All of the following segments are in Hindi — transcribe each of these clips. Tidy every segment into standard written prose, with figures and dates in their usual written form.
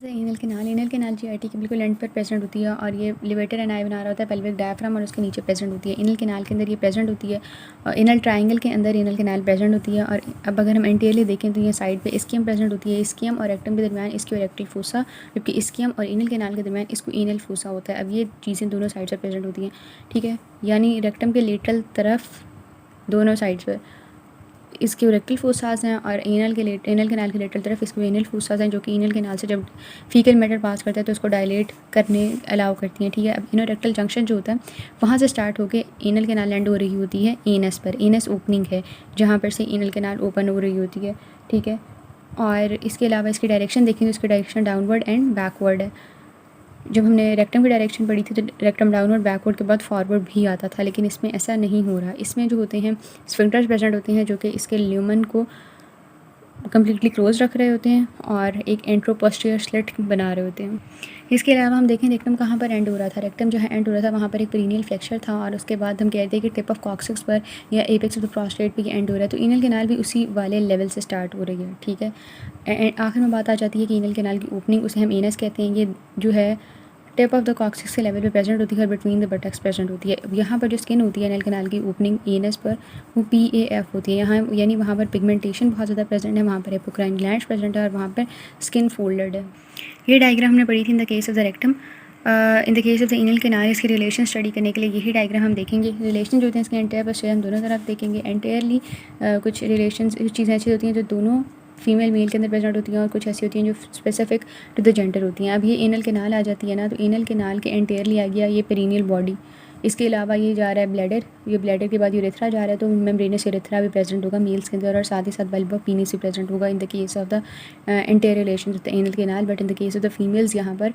एनल कैनाल जीआईटी के बिल्कुल एंड पर प्रेजेंट होती है और ये लिवेटर एंड आई बना रहा होता है पेल्विक डायफ्राम और उसके नीचे प्रेजेंट होती है। एनल कैनाल के अंदर ये प्रेजेंट होती है और एनल ट्रायंगल के अंदर एनल कैनाल प्रेजेंट होती है। और अब अगर हम एंटीरियरली देखें तो ये साइड पे इस्कियम प्रेजेंट होती है। इस्कियम और रेक्टम के दरमियान इसकी रेक्टल फोसा, जबकि इस्कियम और एनल कैनाल के दरमियान इसको एनल फोसा होता है। अब ये चीज़ें दोनों साइड से प्रेजेंट होती हैं, ठीक है, यानी रेक्टम के लेटरल तरफ दोनों साइड्स पर इसके रेक्टल फोसास हैं और एनल कैनाल के लेटरल तरफ इसके एनल फोसास हैं, जो कि एनल कैनाल से जब फीकल मैटर पास करता है तो उसको डायलेट करने अलाउ करती हैं, ठीक है। अब इनो रेक्टल जंक्शन जो होता है वहाँ से स्टार्ट होकर एनल कैनाल एंड हो रही होती है एनस पर। एनस ओपनिंग है जहाँ पर से एनल कैनाल ओपन हो रही होती है, ठीक है। और इसके अलावा इसकी डायरेक्शन देखें तो इसकी डायरेक्शन डाउनवर्ड एंड बैकवर्ड है। जब हमने रेक्टम की डायरेक्शन पढ़ी थी तो रेक्टम डाउनवर्ड बैकवर्ड के बाद फॉरवर्ड भी आता था, लेकिन इसमें ऐसा नहीं हो रहा। इसमें जो होते हैं स्फिंक्टर्स प्रेजेंट होते हैं जो कि इसके ल्यूमन को कम्प्लीटली क्लोज रख रहे होते हैं और एक एंट्रोपोस्टीरियर स्लिट बना रहे होते हैं। इसके अलावा हम देखें रेक्टम कहाँ पर एंड हो रहा था। रेक्टम जहाँ एंड हो रहा था वहाँ पर एक पेरिनियल फ्लेक्चर था और उसके बाद हम कहते हैं कि टिप ऑफ कॉक्सिक्स पर या एपेक्स ऑफ द प्रोस्टेट पर एंड हो रहा है। तो एनल कैनाल भी उसी वाले लेवल से स्टार्ट हो रही है, ठीक है। आखिर में बात आ जाती है कि एनल कैनाल की ओपनिंग, उसे हम एनस कहते हैं। ये जो है टिप ऑफ द कॉक्सिक्स के लेवल पे प्रेजेंट होती है और बिटवीन द बटक्स प्रेजेंट होती है। यहाँ पर जो स्किन होती है एनल कैनाल की ओपनिंग एनस पर वो PAF होती है यहाँ, यानी वहाँ पर पिगमेंटेशन बहुत ज़्यादा प्रेजेंट है, वहाँ पर एपोक्राइन ग्लैंड्स प्रेजेंट है और वहाँ पर स्किन फोल्डेड है। ये डायग्राम हमने पढ़ी थी in the case of the rectum. In the case of the anal canal इसकी रिलेशन स्टडी करने के लिए यही डायग्राम हम देखेंगे। रिलेशन जो होते हैं इसके एंटायर पर हम दोनों तरफ देखेंगे। एंटायरली कुछ रिलेशन चीज़ें ऐसी होती हैं जो दोनों फीमेल मेल के अंदर प्रेजेंट होती हैं और कुछ ऐसी होती हैं जो स्पेसिफिक टू द जेंडर होती हैं। अब ये एनल कैनाल आ जाती है ना, तो एनल कैनाल के एंटीरियरली आ गया ये पेरिनियल बॉडी। इसके अलावा ये जा रहा है ब्लैडर, ये ब्लैडर के बाद यूरेथ्रा जा रहा है, तो मेम्ब्रेनस यूरेथ्रा भी प्रेजेंट होगा मेल्स के अंदर और साथ ही साथ बल्ब ऑफ पीनिस भी प्रेजेंट होगा in the case of the anterior relation of the anal canal. But in the case of the females यहाँ पर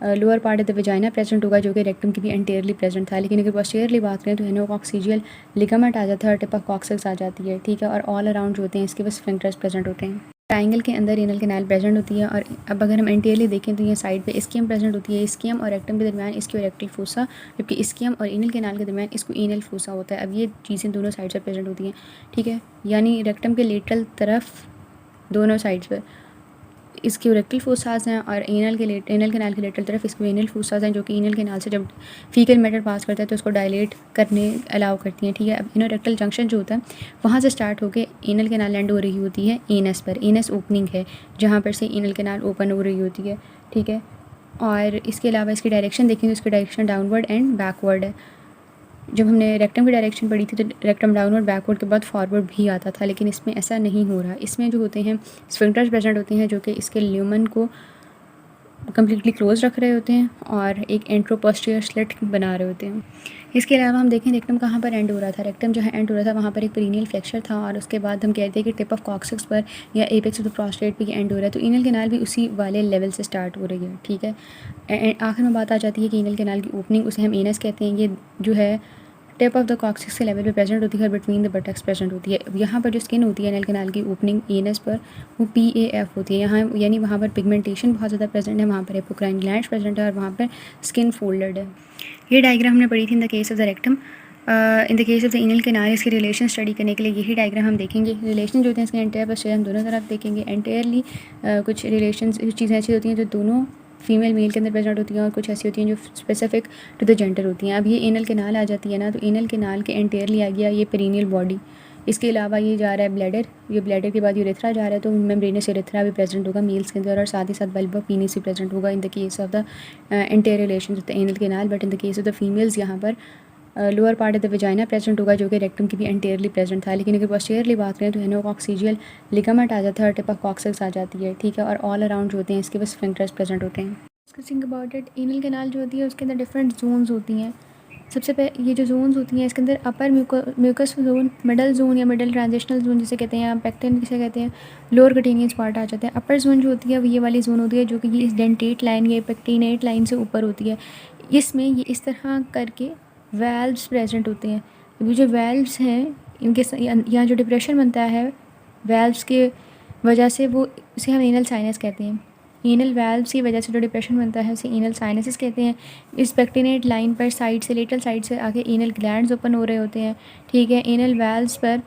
lower part of the vagina present होगा जो कि रेक्टम की भी एंटीरियरली प्रेजेंट था। लेकिन अगर पोस्टीरियरली बात करें तो हेनोकॉक्सिजियल लिगामेंट आ जाता है और टिप ऑफ कॉक्सिक्स आ जाती है, ठीक है। और ऑल अराउंड जो होते हैं इसके बस स्फिंक्टर्स प्रेजेंट होते हैं। ट्रायंगल के अंदर एनल कैनाल प्रेजेंट होती है और अब अगर हम एंटीरियरली देखें तो ये साइड पे इस्कियम प्रेजेंट होती है। इस्कियम और रेक्टम के दरमियान इसकी रेक्टल फोसा, जबकि इस्कियम और एनल कैनाल के दरमियान इसको एनल फोसा होता है। अब ये चीज़ें दोनों साइड से प्रेजेंट होती हैं, ठीक है, यानी रेक्टम के लेटरल तरफ दोनों साइड्स पर इसके रेक्टल फोसास हैं और एनल कैनाल के लेटरल तरफ इसके एनल फोसास हैं, जो कि एनल कैनाल से जब फीकल मैटर पास करता है तो उसको डायलेट करने अलाउ करती हैं, ठीक है। अब इनो रेक्टल जंक्शन जो होता है वहाँ से स्टार्ट होकर एनल कैनाल एंड हो रही होती है एनस पर। एनस ओपनिंग है जहाँ पर से एनल कैनाल ओपन हो रही होती है, ठीक है। और इसके अलावा इसकी डायरेक्शन देखें तो इसकी डायरेक्शन डाउनवर्ड एंड बैकवर्ड है। जब हमने रेक्टम की डायरेक्शन पढ़ी थी तो रेक्टम डाउनवर्ड बैकवर्ड के बाद फॉरवर्ड भी आता था, लेकिन इसमें ऐसा नहीं हो रहा। इसमें जो होते हैं स्फिंक्टर्स प्रेजेंट होते हैं जो कि इसके ल्यूमन को कम्प्लीटली क्लोज रख रहे होते हैं और एक एंट्रोपोस्टीरियर स्लिट बना रहे होते हैं। इसके अलावा हम देखें रेक्टम कहाँ पर एंड हो रहा था। रेक्टम जहाँ एंड हो रहा था वहाँ पर एक पेरिनियल फ्लेक्चर था और उसके बाद हम कहते हैं कि टिप ऑफ कॉक्सिक्स पर या एपेक्स ऑफ द प्रोस्टेट पर एंड हो रहा है। तो एनल कैनाल भी उसी वाले लेवल से स्टार्ट हो रही है, ठीक है। आखिर में बात आ जाती है कि एनल कैनाल की ओपनिंग, उसे हम एनस कहते हैं। ये जो है टिप ऑफ द कॉक्सिक्स के लेवल पे प्रेजेंट होती है और बिटवीन द बटक्स प्रेजेंट होती है। यहाँ पर जो स्किन होती है एनल कैनाल की ओपनिंग एनस पर वो PAF होती है यहाँ, यानी वहाँ पर पिगमेंटेशन बहुत ज़्यादा प्रेजेंट है, वहाँ पर एपोक्राइन ग्लैंड्स प्रेजेंट है और वहाँ पर स्किन फोल्डेड है। ये डायग्राम हमने पढ़ी थी in the case of the rectum. In the case of the anal canal इसकी रिलेशन स्टडी करने के लिए यही डायग्राम हम देखेंगे। रिलेशन जो होते हैं इसके एंटायर पर हम दोनों तरफ देखेंगे। एंटायरली कुछ रिलेशन चीज़ें ऐसी होती हैं जो दोनों फीमेल मेल के अंदर प्रेजेंट होती हैं और कुछ ऐसी होती हैं जो स्पेसिफिक टू द जेंडर होती हैं। अब ये एनल कैनाल आ जाती है ना, तो एनल कैनाल के एंटीरियरली आ गया ये पेरिनियल बॉडी। इसके अलावा ये जा रहा है ब्लैडर, ये ब्लैडर के बाद यूरेथ्रा जा रहा है, तो मेम्ब्रेनस यूरेथ्रा भी प्रेजेंट होगा मेल्स के अंदर और साथ ही साथ बल्ब ऑफ पीनिस भी प्रेजेंट होगा in the case of the anterior relation of the anal canal. But in the case of the females यहाँ पर lower part of the vagina present होगा जो कि रेक्टम की भी एंटीरियरली प्रेजेंट था। लेकिन अगर पोस्टीरियरली बात करें तो हेनोकॉक्सिजियल लिगामेंट आ जाता है और टिप ऑफ कॉक्सिक्स आ जाती है, ठीक है। और ऑल अराउंड जो होते हैं इसके बस स्फिंक्टर्स प्रेजेंट होते हैं। Discussing about it, anal canal जो होती है उसके अंदर डिफरेंट जोन्स होती हैं। सबसे पहले ये जो जोन्स होती हैं इसके अंदर अपर म्यूकस जोन, मिडल जोन या मिडल ट्रांजिशनल जोन जिसे कहते हैं, पेक्टिन जिसे कहते हैं, लोअर कटेनियस पार्ट आ जाता है। अपर जोन जो होती है वो ये वाली जोन होती है जो कि ये इस डेंटेट लाइन या पेक्टिनेट लाइन से ऊपर होती है। इसमें ये इस तरह करके वेल्व्स प्रेजेंट होते हैं। अभी जो वेल्व्स हैं इनके यहाँ जो डिप्रेशन बनता है वेल्व्स के वजह से वो उसे हम एनल साइनस कहते हैं। एनल वेल्व्स की वजह से जो डिप्रेशन बनता है उसे एनल साइनसिस कहते हैं। इस पेक्टिनेट लाइन पर साइड से लेटरल साइड से आगे एनल ग्लैंड्स ओपन हो रहे होते हैं, ठीक है। एनल वेल्व्स पर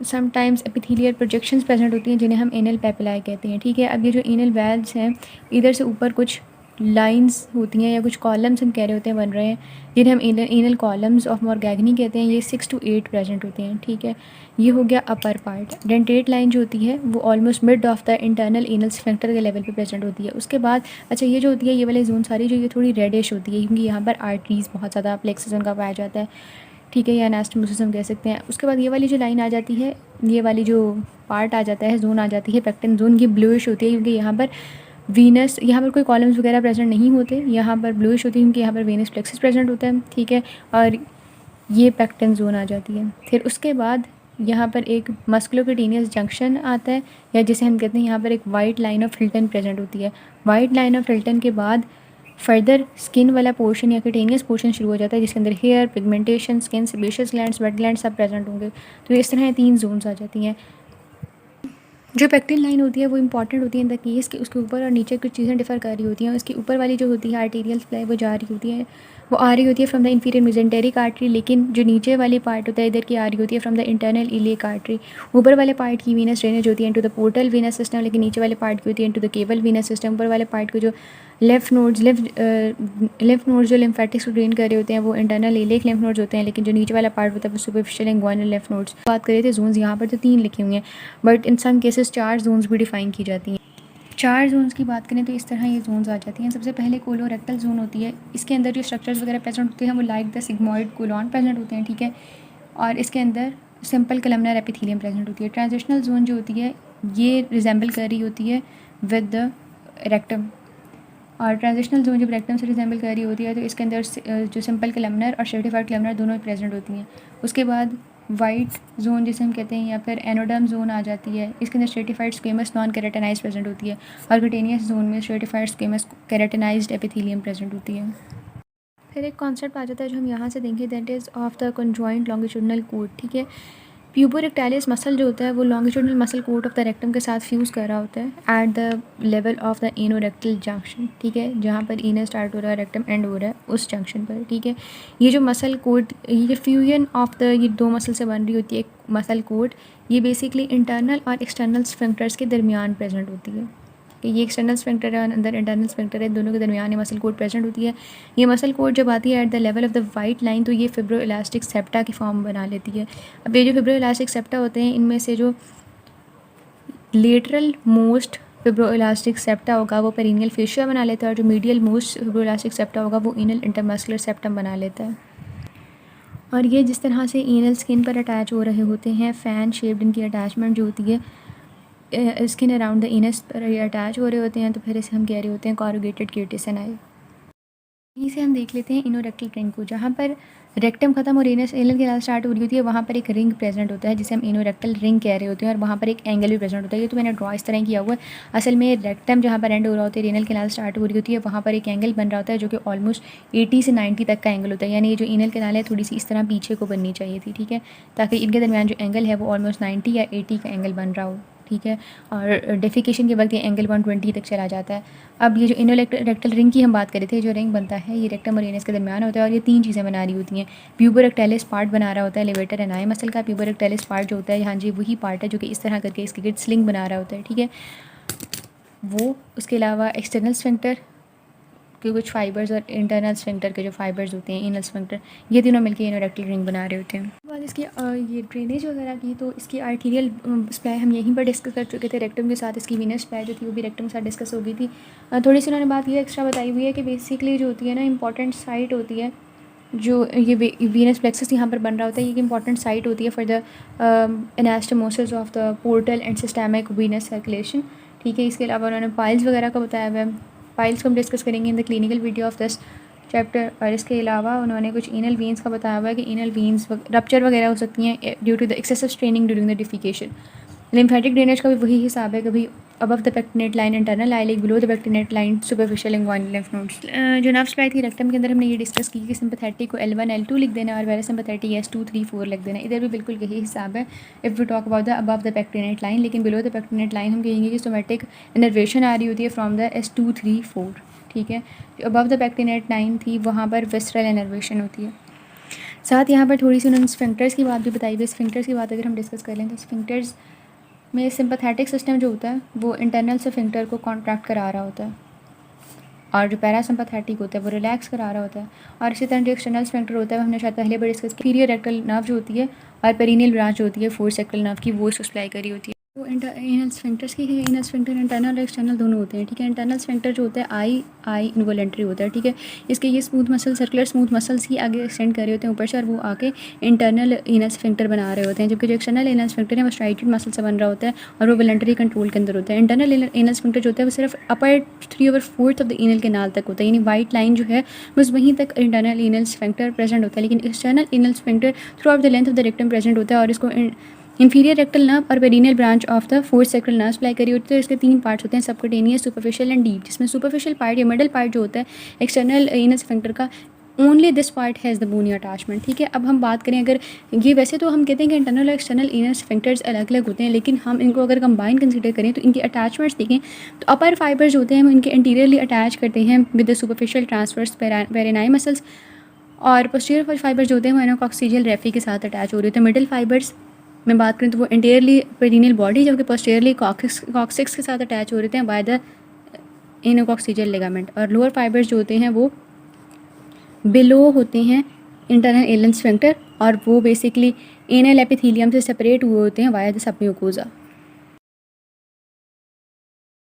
समटाइम्स एपिथेलियल प्रोजेक्शंस प्रेजेंट होती हैं जिन्हें हम एनल पेपिलाई कहते हैं, ठीक है। अब ये जो एनल वैल्व्स हैं, इधर से ऊपर कुछ लाइंस होती हैं या कुछ कॉलम्स हम कह रहे होते हैं बन रहे हैं, जिन्हें हम एनल कॉलम्स ऑफ मॉर्गैगनी कहते हैं। ये 6 to 8 प्रेजेंट होते हैं, ठीक है। ये हो गया अपर पार्ट। डेंटेट लाइन जो होती है वो almost mid of the internal anal sphincter के लेवल पे प्रेजेंट होती है। उसके बाद अच्छा ये जो होती है, ये वाली जोन सारी जो ये थोड़ी रेडिश होती है क्योंकि यहाँ पर आर्टरीज बहुत ज़्यादा प्लेक्सस उनका पाया जाता है, ठीक है, या एनास्टोमोसिस हम कह सकते हैं। उसके बाद ये वाली जो लाइन आ जाती है, ये वाली जो पार्ट आ जाता है, जोन आ जाती है पेक्टिन जोन, ये ब्लूइश होती है क्योंकि यहाँ पर वीनस, यहाँ पर कोई कॉलम्स वगैरह प्रेजेंट नहीं होते, यहाँ पर ब्लूइश होती है क्योंकि यहाँ पर वेनस प्लेक्सस प्रेजेंट होता है, ठीक है। और ये पेक्टिन जोन आ जाती है। फिर उसके बाद यहाँ पर एक मस्कुलोक्यूटेनियस जंक्शन आता है, या जिसे हम कहते हैं यहाँ पर एक white line of Hilton present होती है। वाइट लाइन ऑफ हिल्टन के बाद फर्दर स्किन वाला पोर्शन या क्यूटेनियस पोर्शन शुरू हो जाता है जिसके अंदर hair, pigmentation, skin, sebaceous glands, sweat glands सब प्रेजेंट होंगे। तो इस तरह 3 जोन्स आ जाती हैं। जो पेक्टिन लाइन होती है वो इंपॉर्टेंट होती है इन द केस कि उसके ऊपर और नीचे कुछ चीज़ें डिफर कर रही होती हैं। उसकी ऊपर वाली जो होती है आर्टीरियल सप्लाई वो जा रही होती है, वो आ रही होती है from the inferior mesenteric artery, लेकिन जो नीचे वाली पार्ट होता है इधर की आ रही होती है from the internal iliac artery. ऊपर वाले पार्ट की वीनस ड्रेनेज होती है into the portal venous system, लेकिन नीचे वाले पार्ट की होती है into the cable venous system. ऊपर वाले पार्ट को जो लेफ्ट नोड्स जो लिम्फेटिक्स को ड्रेन कर रहे होते हैं वो इंटरनल इलियक लिम्फ नोड्स होते हैं, लेकिन जो नीचे वाला पार्ट होता है वो सुपरफिशियल इंग्वाइनल लिम्फ नोड्स। बात करें थे जोन्स, यहाँ पर तो 3 लिखे हुए हैं, but in some cases 4 zones भी डिफाइन की जाती हैं। 4 जोन्स की बात करें तो इस तरह ये जोन्स आ जाती हैं। सबसे पहले कोलोरेक्टल जोन होती है, इसके अंदर जो स्ट्रक्चर्स वगैरह प्रेजेंट होते हैं वो like the sigmoid colon present होते हैं, ठीक है। और इसके अंदर सिंपल कलमनर एपिथेलियम प्रेजेंट होती है। ट्रांजिशनल जोन जो होती है ये रिजेंबल कर रही होती है विद द रेक्टम, और ट्रांजिशनल जोन जब रेक्टम से रिजेंबल कर रही होती है तो इसके अंदर जो सिंपल कलमनर और स्ट्रेटिफाइड कलमनर दोनों प्रेजेंट होती हैं। उसके बाद वाइट जोन जिसे हम कहते हैं या फिर एनोडर्म जोन आ जाती है, इसके अंदर stratified squamous non keratinized present होती है, और क्यूटेनियस जोन में stratified squamous keratinized epithelium present होती है। फिर एक कॉन्सेप्ट आ जाता है जो हम यहाँ से देंगे, that is of the conjoint longitudinal coat, ठीक है। प्यूबोरेक्टाइलिस मसल जो होता है वो longitudinal muscle coat of the rectum के साथ फ्यूज़ कर रहा होता है at the level of the anorectal junction, ठीक है, जहाँ पर एनस स्टार्ट हो रहा है रेक्टम एंड हो रहा है उस जंक्शन पर, ठीक है। ये जो मसल कोट, ये फ्यूजन ऑफ द ये 2 मसल से बन रही होती है एक मसल कोट, ये बेसिकली इंटरनल और एक्सटर्नल स्फिंक्टर्स के दरमियान प्रेजेंट होती है कि ये एक्सटर्नल स्फिंक्टर है, अंदर इंटरनल स्फिंक्टर है, दोनों के दरमियान ये मसल कोट प्रेजेंट होती है। ये मसल कोट जब आती है at the level of the white line तो ये फिब्रो इलास्टिक सेप्टा की फॉर्म बना लेती है। अब ये जो फिब्रो इलास्टिक सेप्टा होते हैं इनमें से जो lateral most fibro elastic septa होगा वो पेरिनियल फेशिया बना लेता है, और जो medial most fibro elastic septa होगा वो एनल इंटरमस्कुलर सेप्टम बना लेता है। और ये जिस तरह से एनल स्किन पर अटैच हो रहे होते हैं, फ़ैन शेप्ड इनकी अटैचमेंट जो होती है स्किन अराउंड द एनस पर ये अटैच हो रहे होते हैं, तो फिर इसे हम कह रहे होते हैं कॉरुगेटेड क्यूटिस एनाई। यहीं से हम देख लेते हैं इनोरेक्टल रिंग को, जहाँ पर रेक्टम खत्म और एनस एनल के साथ स्टार्ट हो रही होती है, वहाँ पर एक रिंग प्रेजेंट होता है जिसे हम इनोरेक्टल रिंग कह रहे होते हैं, और वहाँ पर एक एंगल भी प्रेजेंट होता है। ये तो मैंने ड्रॉ इस तरह किया हुआ है, असल में रेक्टम जहाँ पर एंड हो रहा होता है एनल केनाल स्टार्ट हो रही होती है, वहाँ पर एक एंगल बन रहा होता है जो कि ऑलमोस्ट 80 से 90 तक का एंगल होता है। यानी ये जो एनल केनाल है थोड़ी सी इस तरह पीछे को बननी चाहिए थी, ठीक है, ताकि इनके दरमियान जो एंगल है वो ऑलमोस्ट 90 या 80 का एंगल बन रहा हो, ठीक है। और डेफिकेशन के वक्त ये एंगल 120 तक चला जाता है। अब ये जो इनोरेक्टल रिंग की हम बात कर रहे थे, जो रिंग बनता है ये रेक्टम और एनस के दरमियान होता है, और ये 3 चीज़ें बना रही होती हैं। प्यूबोरेक्टाइलिस पार्ट बना रहा होता है लेवेटर एनाई मसल का, प्यूबोरेक्टाइलिस पार्ट जो होता है, हाँ जी, वही पार्ट है जो कि इस तरह करके इसकी गिट स्लिंग बना रहा होता है, ठीक है, वो। उसके अलावा एक्सटर्नल स्फिंक्टर के कुछ फाइबर्स और इंटरनल स्फिंक्टर के जो फाइबर्स होते हैं एनल स्फिंक्टर, ये तीनों मिलकर इनोरेक्टल रिंग बना रहे होते हैं। बाद इसकी ये ड्रेनेज वगैरह की, तो इसकी आर्टीरियल सप्लाई हम यहीं पर डिस्कस कर चुके थे। रेक्टम के साथ इसकी वीनस सप्लाई जो थी वो भी रेक्टम के साथ डिस्कस हो गई थी। थोड़ी सी उन्होंने बात ये एक्स्ट्रा बताई हुई है कि बेसिकली जो होती है ना इंपॉर्टेंट साइट होती है, जो ये वीनस प्लेक्सस यहाँ पर बन रहा होता है, ये एक इंपॉर्टेंट साइट होती है for the anastomosis of the portal and systemic Venus circulation, ठीक है। इसके अलावा उन्होंने पाइल्स वगैरह का बताया हुआ है, पाइल्स को हम डिस्कस करेंगे in the clinical video of this chapter. और इसके अलावा उन्होंने कुछ एनल वीन्स का बताया हुआ है कि एनल वीन्स रप्चर वगैरह हो सकती हैं due to the excessive straining during the defecation. Lymphatic drainage का भी वही हिसाब है, कभी above the pectinate line internal iliac, below the pectinate line superficial inguinal lymph nodes. जो नर्व सप्लाई थी रेक्टम के अंदर हमने ये डिस्कस की कि सिंपैथेटिक को L1 L2 लिख देना और पैरासिम्पैथेटिक S2 3 4 लिख देना। इधर भी बिल्कुल यही हिसाब है if we talk about the above the pectinate line, लेकिन बिलो द पेक्टिनेट लाइन हम कहेंगे कि सोमेटिक इनर्वेशन आ रही होती है फ्रॉम द S2 3 4, ठीक है। जो अबव द पेक्टिनेट लाइन थी वहाँ पर विसरल इनर्वेशन होती है। साथ यहाँ पर थोड़ी सी उन्होंने स्फिंक्टर्स की बात भी बताई हुई। स्फिंक्टर्स की बात अगर हम डिस्कस कर लें तो स्फिंक्टर्स में सिंपैथेटिक सिस्टम जो होता है वो इंटरनल स्फिंक्टर को कॉन्ट्रैक्ट करा रहा होता है, और जो पैरासिम्पैथेटिक होता है वो रिलैक्स करा रहा होता है। और इसी तरह जो एक्सटर्नल स्फिंक्टर होता है, हमने शायद पहले भी डिस्कस किया, इंफीरियर रेक्टल नर्व जो होती है और पेरिनियल ब्रांच जो होती है फोर्थ सेक्टल नर्व की, वो इसको सप्लाई करी होती है। तो इनल स्फिंक्टर्स की है, इनल स्फिंक्टर इंटरनल और एक्सटर्नल दोनों होते हैं, ठीक है। इंटरनल स्फिंक्टर जो होता है आई इनवॉलेंट्री होता है, ठीक है। इसके ये smooth muscle, circular smooth muscles ही आगे एक्सटेंड कर रहे होते हैं ऊपर से, और वो आके इंटरनल इनल स्फिंक्टर बना रहे होते हैं, जबकि जो एक्सटर्नल इनल स्फिंक्टर है वो स्ट्राइटेड मसल से बन रहा होता है और वो वॉलंटरी कंट्रोल के अंदर होता है। इंटरनल इनल स्फिंक्टर जो होता है वो सिर्फ अपर 3/4 ऑफ द इनल कैनाल तक होता है, यानी वाइट लाइन जो है बस वहीं तक इंटरनल इनल स्फिंक्टर प्रेजेंट होता है, लेकिन external anal sphincter throughout the length of the rectum present होता है, और इसको इंफीरियर रेक्टल नर्व और perineal branch of the fourth sacral nerve supply करी होती है। इसके 3 पार्ट्स होते हैं, सबक्यूटेनियस, सुपरफिशियल एंड डीप, जिसमें सुपरफिशियल पार्ट या मिडल पार्ट जो होता है एक्सटर्नल इनल स्फिंक्टर का, only this part has the bony attachment, ठीक है। अब हम बात करें, अगर ये वैसे तो हम कहते हैं कि इंटरनल और एक्सटर्नल इनर स्फिंक्टर्स अलग अलग होते हैं, लेकिन हम इनको अगर कंबाइन कंसिडर करें तो इनकी अटैचमेंट्स देखें तो अपर फाइबर्स होते हैं वो इनके इंटीरियरली अटैच करते हैं with the superficial transverse perinei muscles, और पोस्टीरियर फाइबर्स जो होते हैं वो एनोकॉक्सिजियल रेफी के साथ अटैच हो रहे होते हैं। मिडिल फाइबर्स में बात करें तो वो इंटीरियरली पेरिनियल बॉडी, जबकि पोस्टीरियरली कॉक्सिक्स के साथ अटैच हो रहे हैं बाय द एनोकॉक्सिजियल लिगामेंट, और लोअर फाइबर्स जो होते हैं वो बिलो होते हैं इंटरनल एनल स्फिंक्टर, और वो बेसिकली एनल एपिथेलियम से सेपरेट हुए होते हैं वाया द सबम्यूकोजा।